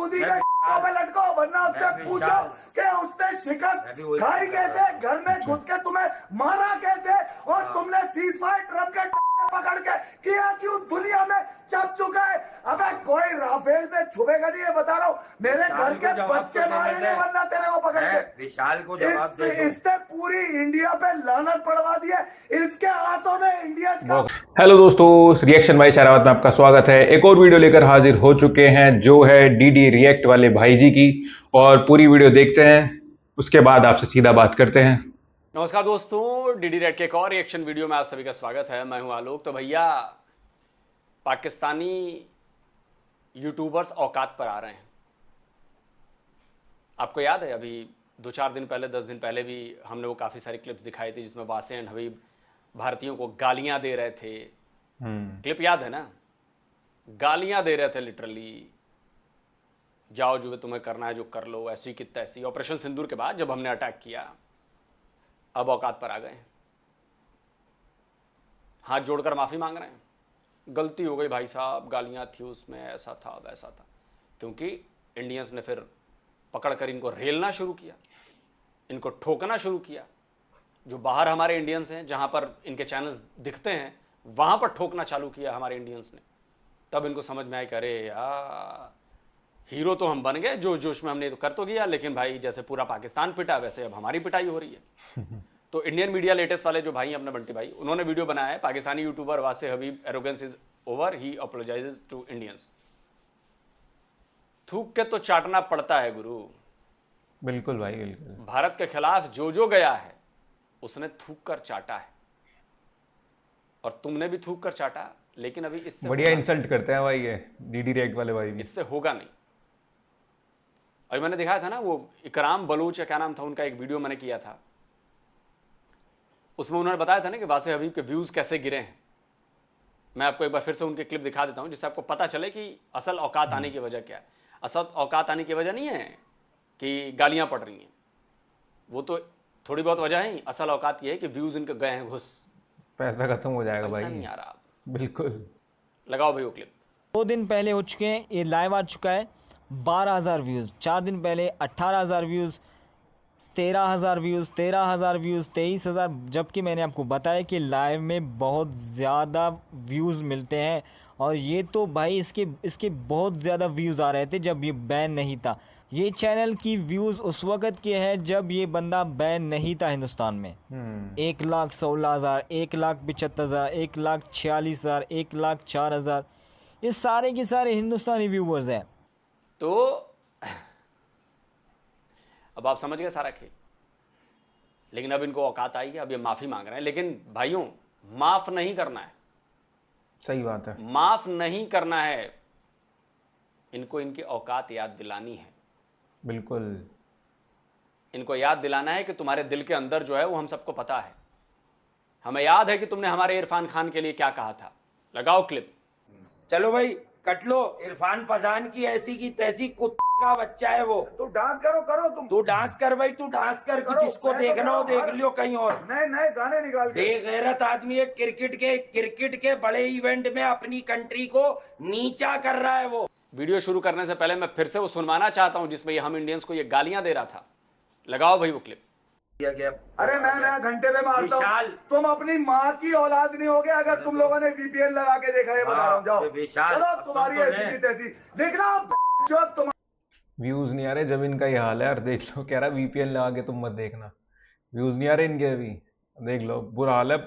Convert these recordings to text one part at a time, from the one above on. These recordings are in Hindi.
मोदी के पे लटको, वरना उससे पूछो कि उसने शिकस्त खाई कैसे, घर में घुस के तुम्हें मारा कैसे, और तुमने सीज फायर ट्रम्प के पकड़ के किया क्यों, दुनिया में छप चुका है। अबे कोई राफेल में छुपेगा नहीं, ये बता रहा हूँ। मेरे घर के बच्चे मारेंगे वरना तेरे को पकड़ के। विशाल को जवाब दे दो। इसने पूरी इंडिया पे लानत पड़वा दी है, इसके हाथों में इंडिया का। हेलो दोस्तों, रिएक्शन भाई शरावत में आपका स्वागत है। एक और वीडियो लेकर हाजिर हो चुके हैं जो है डीडी रिएक्ट वाले भाई जी की, और पूरी वीडियो देखते हैं, उसके बाद आपसे सीधा बात करते हैं। नमस्कार दोस्तों, डीडी रेड के एक और रिएक्शन वीडियो में आप सभी का स्वागत है। मैं हूं आलोक। तो भैया, पाकिस्तानी यूट्यूबर्स औकात पर आ रहे हैं। आपको याद है अभी 2-4 दिन पहले, 10 दिन पहले भी हमने वो काफ़ी सारी क्लिप्स दिखाई थी जिसमें वासिम एंड हबीब भारतीयों को गालियां दे रहे थे। क्लिप याद है ना? गालियां दे रहे थे लिटरली, जाओ जो तुम्हें करना है जो कर लो, ऐसी की तैसी। ऑपरेशन सिंदूर के बाद जब हमने अटैक किया, अब औकात पर आ गए हैं, हाथ जोड़कर माफी मांग रहे हैं। गलती हो गई भाई साहब, गालियां थी उसमें, ऐसा था वैसा था। क्योंकि इंडियंस ने फिर पकड़कर इनको रेलना शुरू किया, इनको ठोकना शुरू किया। जो बाहर हमारे इंडियंस हैं, जहां पर इनके चैनल्स दिखते हैं, वहां पर ठोकना चालू किया हमारे इंडियंस ने। तब इनको समझ में आया कि अरे यार, हीरो तो हम बन गए, जोश जोश में हमने तो कर तो गया, लेकिन भाई जैसे पूरा पाकिस्तान पिटा वैसे अब हमारी पिटाई हो रही है। तो इंडियन मीडिया लेटेस्ट वाले जो भाई अपने बंटी भाई, उन्होंने वीडियो बनाया है, Pakistani YouTuber Wasim Habib arrogance is over, he apologises to Indians. थूक के तो चाटना पड़ता है गुरु। बिल्कुल भाई, बिल्कुल। भारत के खिलाफ जो जो गया है उसने थूक कर चाटा है, और तुमने भी थूक कर चाटा, लेकिन अभी इससे बढ़िया इंसल्ट करते हैं भाई ये डीडी रिएक्ट वाले भाई भी। इससे होगा नहीं। अभी मैंने दिखाया था ना, वो इकराम बलूच या क्या नाम था उनका, एक वीडियो मैंने किया था, उसमें उन्होंने बताया था ना कि वासिम हबीब के व्यूज कैसे गिरे हैं। मैं आपको एक बार फिर से उनके क्लिप दिखा देता हूं, जिससे आपको पता चले कि असल औकात आने की वजह क्या है। असल औकात आने की वजह नहीं है कि गालियां पड़ रही हैं, वो तो थोड़ी बहुत वजह है। असल औकात ये है कि व्यूज इनके गए हैं घुस, पैसा खत्म हो जाएगा भाई। पैसा नहीं आ रहा। बिल्कुल। लगाओ भाई वो क्लिप। 2 दिन पहले हो चुके हैं, ये लाइव आ चुका है, 12,000 व्यूज़। 4 दिन पहले 18,000 व्यूज़, 13,000 व्यूज़, 13,000 व्यूज़, 23,000। जबकि मैंने आपको बताया कि लाइव में बहुत ज़्यादा व्यूज़ मिलते हैं, और ये तो भाई इसके बहुत ज़्यादा व्यूज़ आ रहे थे जब ये बैन नहीं था। ये चैनल की व्यूज़ उस वक़्त के हैं जब ये बंदा बैन नहीं था हिंदुस्तान में। 1,16,000, 1,75,000, 1,46,000, 1,04,000, ये सारे के सारे हिंदुस्तानी व्यूवर्स हैं। तो अब आप समझ गए सारा खेल। लेकिन अब इनको औकात आई है, अब ये माफी मांग रहे हैं। लेकिन भाइयों, माफ नहीं करना है। सही बात है, माफ नहीं करना है, इनको इनकी औकात याद दिलानी है। बिल्कुल। इनको याद दिलाना है कि तुम्हारे दिल के अंदर जो है वो हम सबको पता है। हमें याद है कि तुमने हमारे इरफान खान के लिए क्या कहा था। लगाओ क्लिप। चलो भाई, कट लो। इरफान पठान की ऐसी की तैसी कुत्ते का बच्चा है वो। तो डांस करो तू डांस कर भाई, तू डांस कर। जिसको देखना हो देख लियो कहीं और। नए नए गाने निकाल के। बेगैरत आदमी है, क्रिकेट के बड़े इवेंट में अपनी कंट्री को नीचा कर रहा है वो। वीडियो शुरू करने से पहले मैं फिर से वो सुनवाना चाहता हूं जिसमें ये हम इंडियंस को ये गालियां दे रहा था। लगाओ भाई वो क्लिप। अरे मैं घंटे पे मारता हूँ। तुम अपनी माँ की औलाद नहीं होगे अगर तुम लोगों ने वीपीएन लगा के देखा है, बता रहा हूँ। जाओ चलो, तुम्हारी ऐसी की तैसी देखना। तुम व्यूज नहीं आ रहे जब इनका ये हाल है यार। देख लो, कह रहा वीपीएन लगा के तुम मत देखना, व्यूज नहीं आ रहे इनके अभी। देख लो, बुरा हाल है,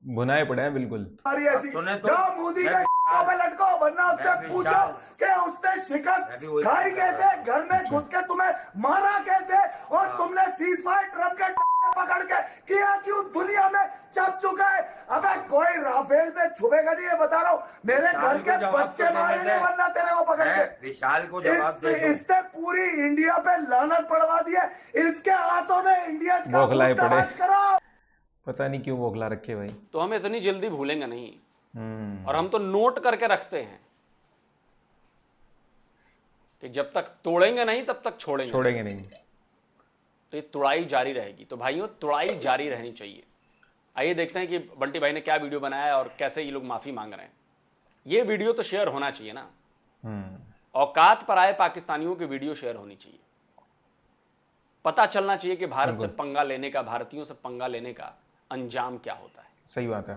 भुनाए पड़े हैं बिल्कुल। जाओ मोदी के पे लटको, वरना उससे पूछो कि उसने शिकस्त खाई कैसे, घर में घुस के तुम्हें मारा कैसे, और तुमने सीज फायर ट्रम्प के पकड़ के किया क्यों, दुनिया में छप चुका है। अबे कोई राफेल में छुपेगा नहीं, ये बता रहा हूँ। मेरे घर के बच्चे मारेंगे वरना तेरे को पकड़ के। विशाल को जवाब दे दो। इसने पूरी इंडिया पे लानत पड़वा दी है, इसके हाथों में इंडिया का बौखलाए पड़े। राज करो। पता नहीं क्यों बौखला रखे भाई। तो हम इतनी जल्दी भूलेंगे नहीं, और हम तो नोट करके रखते हैं कि जब तक तोड़ेंगे नहीं तब तक छोड़ेंगे नहीं। तो ये तुड़ाई जारी रहेगी। तो भाइयों, तुड़ाई जारी रहनी चाहिए। आइए देखते हैं कि बंटी भाई ने क्या वीडियो बनाया है और कैसे ये लोग माफी मांग रहे हैं। ये वीडियो तो शेयर होना चाहिए ना। औकात पर आए पाकिस्तानियों की वीडियो शेयर होनी चाहिए। पता चलना चाहिए कि भारत से पंगा लेने का, भारतीयों से पंगा लेने का अंजाम क्या होता है। सही बात है।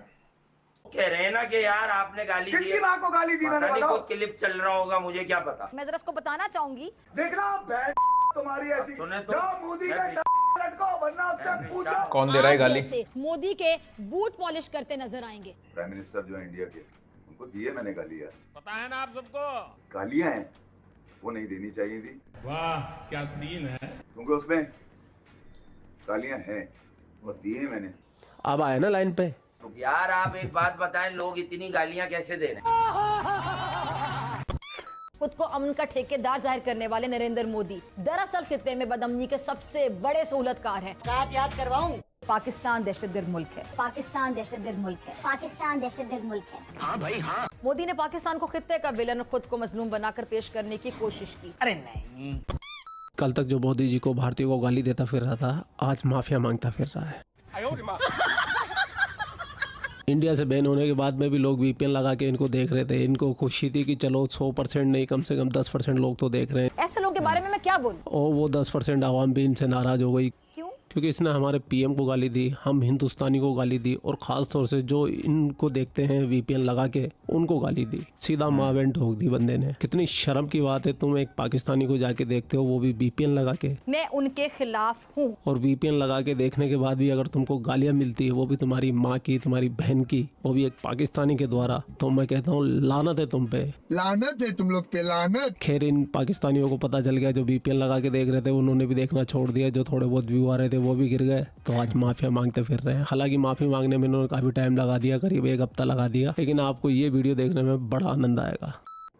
कह रहे हैं ना कि यार आपने गाली दी किसकी है। माँ को गाली दी पता मैंने नहीं बताओ? कोई क्लिप चल रहा होगा, मुझे क्या पता। मैं जरा इसको बताना चाहूंगी। देखना बहन तुम्हारी ऐसी, सुने तो जाओ मोदी का लटको वरना उससे पूछो। कौन दे रहा है आप गाली? जैसे मोदी के बूट पॉलिश करते नजर आएंगे। प्राइम मिनिस्टर जो है इंडिया के, उनको दिए मैंने गालियां। पता है ना आप सबको। गालियां हैं वो नहीं देनी चाहिए थी, वाह क्या सीन है। क्योंकि उसमें गालियां हैं और दिए मैंने। अब आए ना लाइन पे। यार आप एक बात बताएं, लोग इतनी गालियां कैसे दे रहे हैं? खुद को अमन का ठेकेदार जाहिर करने वाले नरेंद्र मोदी दरअसल खित्ते में बदअमनी के सबसे बड़े सहूलतकार हैं। याद करवाऊं, पाकिस्तान दहशतगर्द मुल्क है। पाकिस्तान दहशतगर्द मुल्क है। पाकिस्तान दहशतगर्द मुल्क है। हाँ भाई हाँ। मोदी ने पाकिस्तान को खित्ते का विलन और खुद को मजलूम बनाकर पेश करने की कोशिश की। अरे नहीं, कल तक जो मोदी जी को भारतीयों को गाली देता फिर रहा था, आज माफिया मांगता फिर रहा है। इंडिया से बैन होने के बाद में भी लोग वीपीएन लगा के इनको देख रहे थे। इनको खुशी थी कि चलो 100% नहीं, कम से कम 10% लोग तो देख रहे हैं। ऐसे लोगों के बारे में मैं क्या बोलूं? और वो 10% आवाम भी इनसे नाराज हो गई। क्यों? क्योंकि इसने हमारे पीएम को गाली दी, हम हिंदुस्तानी को गाली दी, और खास तौर से जो इनको देखते हैं वीपीएन लगा के उनको गाली दी। सीधा माँ बहन ठोक दी बंदे ने। कितनी शर्म की बात है, तुम एक पाकिस्तानी को जाके देखते हो, वो भी वीपीएन लगा के। मैं उनके खिलाफ हूँ। और वीपीएन लगा के देखने के बाद भी अगर तुमको गालियां मिलती है, वो भी तुम्हारी माँ की, तुम्हारी बहन की, वो भी एक पाकिस्तानी के द्वारा, तो मैं कहता हूँ लानत है तुम पे। लानत है तुम लोग पे, लानत। खैर इन पाकिस्तानियों को पता चल गया, जो वीपीएन लगा के देख रहे थे उन्होंने भी देखना छोड़ दिया, जो थोड़े बहुत व्यू आ रहे थे वो भी गिर गए, तो आज माफिया मांगते फिर रहे हैं। हालांकि माफी मांगने में इन्होंने काफी टाइम लगा दिया, करीब 1 हफ्ता लगा दिया, लेकिन आपको ये वीडियो देखने में बड़ा आनंद आएगा।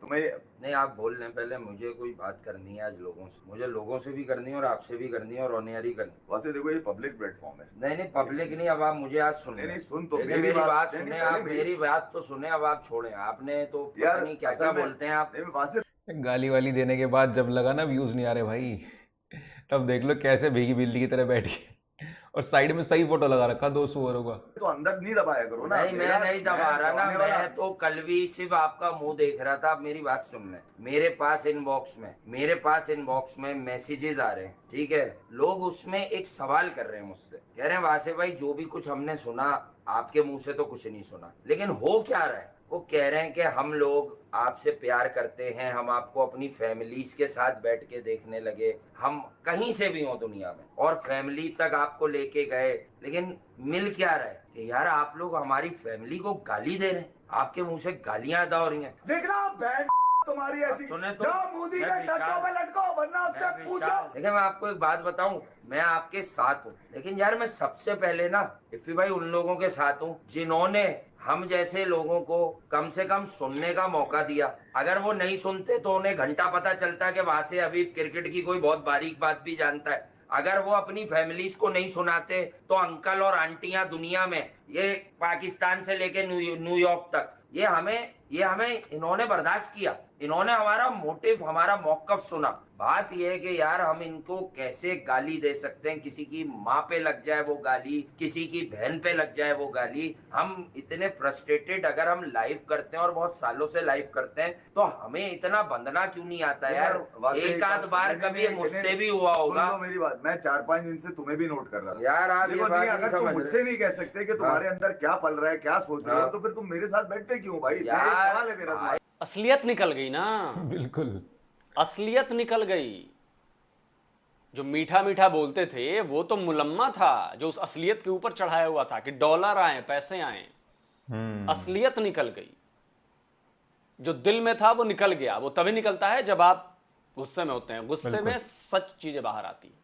तुम्हें नहीं, आप बोल रहे हैं, पहले मुझे कोई बात करनी है आज लोगों से। मुझे लोगों से भी करनी है और आपसे भी करनी है और ऑनएयर करनी है। वैसे देखो ये पब्लिक प्लेटफॉर्म है। नहीं पब्लिक नहीं, अब आप मुझे आज सुन नहीं, लें। सुन तो लेकिन मेरी बात सुने आप, मेरी बात तो सुने। अब आप छोड़ें, आपने तो पता नहीं क्या क्या बोलते हैं आप। गाली वाली देने के बाद जब लगा ना व्यूज नहीं आ रहे भाई, तब देख लो कैसे भीगी बिल्ली की तरह बैठी है और साइड में सही फोटो लगा रखा 2 सुअरों का। तो अंदर नहीं दबाया करो ना। नहीं, मैं नहीं दबा रहा ना, मैं तो कल भी सिर्फ आपका मुंह देख रहा था। आप मेरी बात सुन लें। मेरे पास इनबॉक्स में मैसेजेस आ रहे हैं, ठीक है। लोग उसमें एक सवाल कर रहे हैं मुझसे, कह रहे हैं वासे भाई जो भी कुछ हमने सुना आपके मुंह से तो कुछ नहीं सुना, लेकिन हो क्या रहा है। वो कह रहे हैं कि हम लोग आपसे प्यार करते हैं, हम आपको अपनी फैमिलीज के साथ बैठ के देखने लगे, हम कहीं से भी हो दुनिया में और फैमिली तक आपको लेके गए, लेकिन मिल क्या रहा है कि यार आप लोग हमारी फैमिली को गाली दे रहे हैं, आपके मुंह से गालियां अदा हो रही हैं। देखना बहन तुम्हारी ऐसी, सुने तो, जाओ मोदी के डंडों पे लटको वरना उससे पूछो। देखिए मैं आपको एक बात बताऊं, मैं आपके साथ हूँ, लेकिन यार मैं सबसे पहले ना इफ़ी भाई उन लोगों के साथ हूँ जिन्होंने हम जैसे लोगों को कम से कम सुनने का मौका दिया। अगर वो नहीं सुनते तो उन्हें घंटा पता चलता कि वहां से अभी क्रिकेट की कोई बहुत बारीक बात भी जानता है। अगर वो अपनी फैमिलीज को नहीं सुनाते तो अंकल और आंटियां दुनिया में, ये पाकिस्तान से लेके न्यूयॉर्क तक, ये हमें इन्होंने बर्दाश्त किया, इन्होंने हमारा मोटिव, हमारा मौकफ सुना। बात यह है कि यार हम इनको कैसे गाली दे सकते हैं, किसी की माँ पे लग जाए वो गाली, किसी की बहन पे लग जाए वो गाली। हम इतने फ्रस्ट्रेटेड अगर हम लाइव करते हैं और बहुत सालों से लाइव करते हैं तो हमें इतना बंदना क्यों नहीं आता यार। एक आध बार कभी मुझसे भी हुआ होगा। मेरी बात, मैं 4-5 दिन से तुम्हें भी नोट कर रहा था यार। आप देखो नहीं, अगर तुम मुझसे नहीं कह सकते कि तुम्हारे अंदर क्या पल रहा है, क्या सोच रहे हो, तो फिर तुम मेरे साथ बैठते क्यों भाई? सवाल है मेरा। असलियत निकल गई ना, बिल्कुल असलियत निकल गई। जो मीठा मीठा बोलते थे वो तो मुलम्मा था, जो उस असलियत के ऊपर चढ़ाया हुआ था कि डॉलर आए, पैसे आए। असलियत निकल गई। जो दिल में था वो निकल गया। वो तभी निकलता है जब आप गुस्से में होते हैं। गुस्से में सच चीजें बाहर आती है।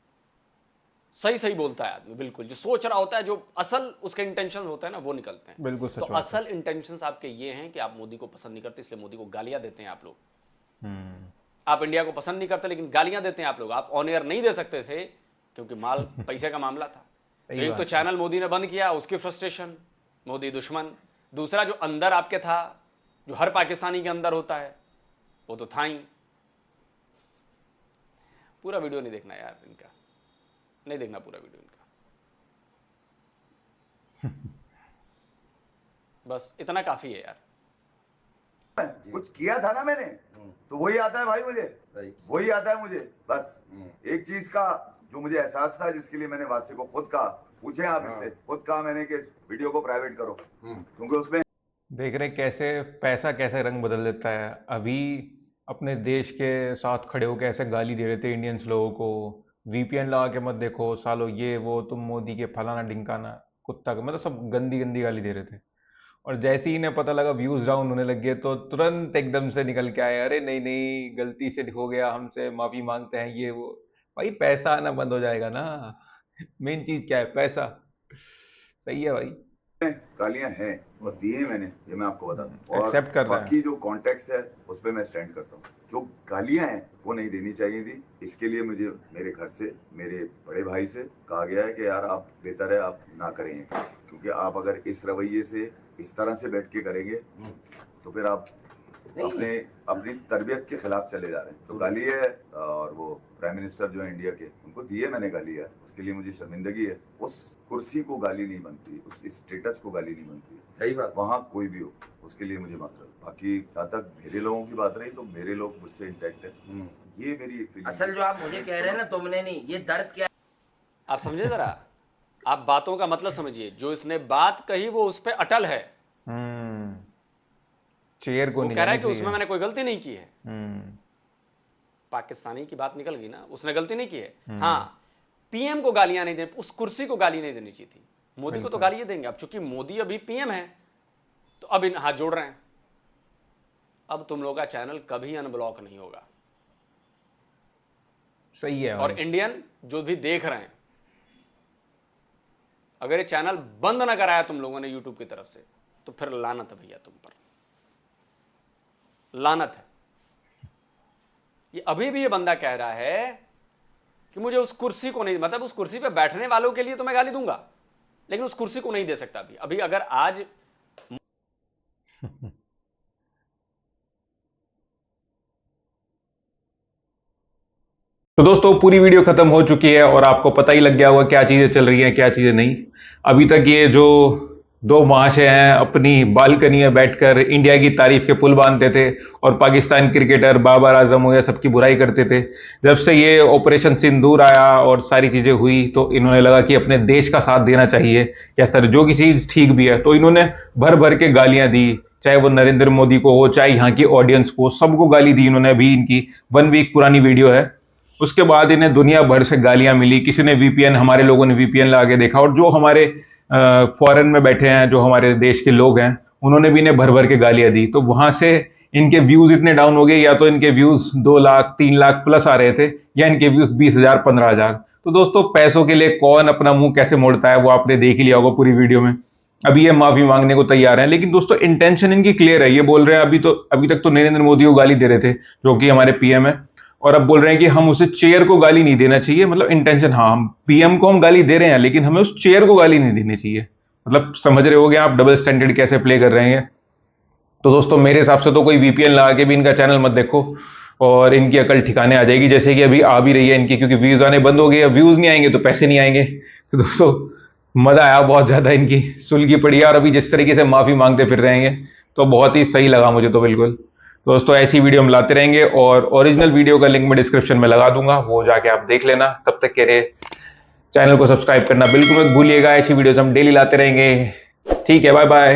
सही सही बोलता है आदमी, बिल्कुल। जो सोच रहा होता है, जो असल उसके इंटेंशन होते हैं ना, वो निकलते हैं। बिल्कुल सच तो असल इंटेंशंस आपके ये हैं कि आप मोदी को पसंद नहीं करते, इसलिए मोदी को गालियां देते हैं आप लोग। आप इंडिया को पसंद नहीं करते लेकिन गालियां देते हैं आप लोग। आप ऑन एयर नहीं दे सकते थे क्योंकि माल पैसे का मामला था। एक तो चैनल मोदी ने बंद किया, उसकी फ्रस्ट्रेशन, मोदी दुश्मन। दूसरा जो अंदर आपके था, जो हर पाकिस्तानी के अंदर होता है, वो तो था ही। पूरा वीडियो नहीं देखना यार इनका, नहीं देखना पूरा वीडियो इनका। बस इतना काफी है यार। कुछ किया था ना मैंने, तो वही आता है भाई मुझे, वही आता है मुझे। बस एक चीज का जो मुझे एहसास था, जिसके लिए मैंने वासी को खुद कहा, पूछे आप इससे, खुद कहा मैंने कि वीडियो को प्राइवेट करो, क्योंकि उसमें देख रहे कैसे पैसा कैसे रंग बदल देता है। अभी अपने देश के साथ खड़े होकर ऐसे गाली दे रहे थे इंडियंस लोगों को, वीपीएन लगा के मत देखो सालो, ये वो, तुम मोदी के फलाना ढिंकाना कुत्ता का, मतलब सब गंदी गंदी गाली दे रहे थे। और जैसे ही इन्हें पता लगा व्यूज डाउन होने लग गए तो तुरंत एकदम से निकल के आए, अरे नहीं नहीं गलती से हो गया, हमसे माफी मांगते हैं, ये वो। भाई पैसा आना बंद हो जाएगा ना, मेन चीज क्या है, पैसा। सही है भाई, गालियां हैं और दिए मैंने, ये मैं आपको बता दूं। और एक्सेप्ट कर रहा है। बाकी जो कॉन्टेक्स्ट है उस पर मैं स्टैंड करता हूँ। जो गालियां हैं वो नहीं देनी चाहिए थी। इसके लिए मुझे मेरे घर से, मेरे बड़े भाई से कहा गया है कि यार आप बेहतर है आप ना करें, क्योंकि आप अगर इस रवैये से इस तरह से बैठ के करेंगे तो फिर आप अपनी तरबियत के खिलाफ चले जा रहे हैं। तो गाली है, और वो प्राइम मिनिस्टर जो है इंडिया के, उनको दिए मैंने गाली है, उसके लिए मुझे शर्मिंदगी है। उस कुर्सी को गाली नहीं बनती, उस स्टेटस को गाली नहीं बनती। सही बात, वहाँ कोई भी हो, उसके लिए मुझे माफ। बाकी जहाँ तक मेरे लोगों की बात रही, तो मेरे लोग मुझसे इंटैक्ट है, ये मेरी एक फीलिंग। असल जो आप मुझे कह रहे हैं ना, तुमने नहीं, ये दर्द क्या आप समझे जरा, आप बातों का मतलब समझिए। जो इसने बात कही वो उस पर अटल है, चेयर को वो नहीं कह रहा है जानी कि उसमें चाहिए। मैंने कोई गलती नहीं की है। पाकिस्तानी की बात निकल गई ना, उसने गलती नहीं की है। हाँ, पीएम को गालियां नहीं देनी, उस कुर्सी को गाली नहीं देनी चाहिए थी। मोदी को तो गाली देंगे। अब चूंकि मोदी अभी पीएम है तो अब हाथ जोड़ रहे हैं। अब तुम लोग का चैनल कभी अनब्लॉक नहीं होगा। सही है। और इंडियन जो भी देख रहे हैं, अगर ये चैनल बंद ना कराया तुम लोगों ने यूट्यूब की तरफ से, तो फिर लानत है भैया तुम पर, लानत है। ये अभी भी ये बंदा कह रहा है कि मुझे उस कुर्सी को नहीं, मतलब उस कुर्सी पे बैठने वालों के लिए तो मैं गाली दूंगा, लेकिन उस कुर्सी को नहीं दे सकता। अभी अगर आज तो दोस्तों पूरी वीडियो खत्म हो चुकी है और आपको पता ही लग गया होगा क्या चीजें चल रही हैं क्या चीजें नहीं। अभी तक ये जो दो महाशय हैं अपनी बालकनी में बैठकर इंडिया की तारीफ के पुल बांधते थे और पाकिस्तान क्रिकेटर बाबर आजम हो या सबकी बुराई करते थे। जब से ये ऑपरेशन सिंदूर आया और सारी चीजें हुई तो इन्होंने लगा कि अपने देश का साथ देना चाहिए या सर जो की चीज ठीक भी है, तो इन्होंने भर भर के गालियां दी, चाहे वो नरेंद्र मोदी को हो चाहे यहाँ की ऑडियंस को, सबको गाली दी इन्होंने। अभी इनकी 1 वीक पुरानी वीडियो है, उसके बाद इन्हें दुनिया भर से गालियां मिली। किसी ने वीपीएन, हमारे लोगों ने वीपीएन लगा के देखा, और जो हमारे फॉरेन में बैठे हैं जो हमारे देश के लोग हैं उन्होंने भी इन्हें भर भर के गालियां दी। तो वहां से इनके व्यूज इतने डाउन हो गए, या तो इनके व्यूज 2 लाख 3 लाख प्लस आ रहे थे या इनके व्यूज 20,000 15,000। तो दोस्तों पैसों के लिए कौन अपना मुंह कैसे मोड़ता है वो आपने देख ही लिया होगा पूरी वीडियो में। अभी ये माफी मांगने को तैयार है, लेकिन दोस्तों इंटेंशन इनकी क्लियर है। ये बोल रहे हैं अभी तक तो नरेंद्र मोदी को गाली दे रहे थे जो कि हमारे पीएम है, और अब बोल रहे हैं कि हम उसे चेयर को गाली नहीं देना चाहिए। मतलब इंटेंशन, हाँ हम पीएम को हम गाली दे रहे हैं लेकिन हमें उस चेयर को गाली नहीं देनी चाहिए। मतलब समझ रहे होगे आप डबल स्टैंडर्ड कैसे प्ले कर रहे हैं। तो दोस्तों मेरे हिसाब से तो कोई वीपीएन लगा के भी इनका चैनल मत देखो और इनकी अकल ठिकाने आ जाएगी, जैसे कि अभी आ भी रही है इनकी, क्योंकि व्यूज आने बंद हो गए। अब व्यूज नहीं आएंगे तो पैसे नहीं आएंगे। तो दोस्तों मजा आया बहुत ज्यादा, इनकी सुलगी पड़ी है। और अभी जिस तरीके से माफी मांगते फिर रहेंगे तो बहुत ही सही लगा मुझे तो बिल्कुल। दोस्तों ऐसी वीडियो हम लाते रहेंगे और ओरिजिनल वीडियो का लिंक मैं डिस्क्रिप्शन में लगा दूंगा, वो जाके आप देख लेना। तब तक के लिए चैनल को सब्सक्राइब करना बिल्कुल मत भूलिएगा। ऐसी वीडियोस हम डेली लाते रहेंगे। ठीक है, बाय बाय।